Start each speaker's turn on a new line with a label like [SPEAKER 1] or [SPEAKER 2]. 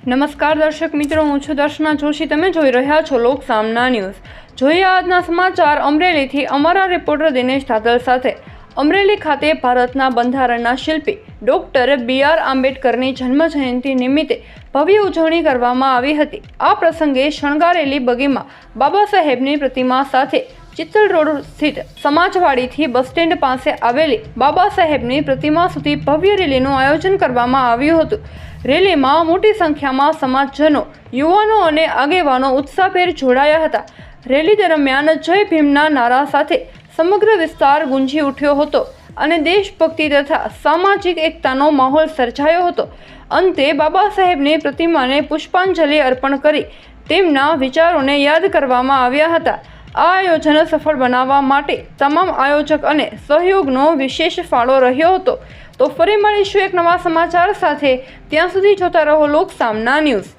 [SPEAKER 1] નમસ્કાર દર્શક મિત્રો, હું છું દર્શના જોશી. તમે જોઈ રહ્યા છો લોક સામના ન્યૂઝ. જોઈએ આજના સમાચાર અમરેલીથી. અમારા રિપોર્ટર દિનેશ ધાતલ સાથે. અમરેલી ખાતે ભારતના બંધારણના શિલ્પી ડોક્ટર B.R. આંબેડકરની જન્મજયંતિ નિમિત્તે ભવ્ય ઉજવણી કરવામાં આવી હતી. આ પ્રસંગે શણગારેલી બગીમાં બાબા સાહેબની પ્રતિમા સાથે ચિત્તલ રોડ સ્થિત સમાજવાડીથી બસ સ્ટેન્ડ પાસે આવેલી બાબા સાહેબની પ્રતિમા સુધી ભવ્ય રેલીનું આયોજન કરવામાં આવ્યું હતું. રેલીમાં મોટી સંખ્યામાં સમાજજનો, યુવાનો અને આગેવાનો ઉત્સાહભેર જોડાયા હતા. રેલી દરમિયાન જય ભીમના નારા સાથે સમગ્ર વિસ્તાર ગુંજી ઉઠ્યો હતો અને દેશભક્તિ તથા સામાજિક એકતાનો માહોલ સર્જાયો હતો. અંતે બાબા સાહેબની પ્રતિમાને પુષ્પાંજલિ અર્પણ કરી તેમના વિચારોને યાદ કરવામાં આવ્યા હતા. આ આયોજન સફળ બનાવવા માટે તમામ આયોજક અને સહયોગનો વિશેષ ફાળો રહ્યો હતો. તો ફરી મળીશું એક નવા સમાચાર સાથે. ત્યાં સુધી જોતા રહો લોક સામના ન્યૂઝ.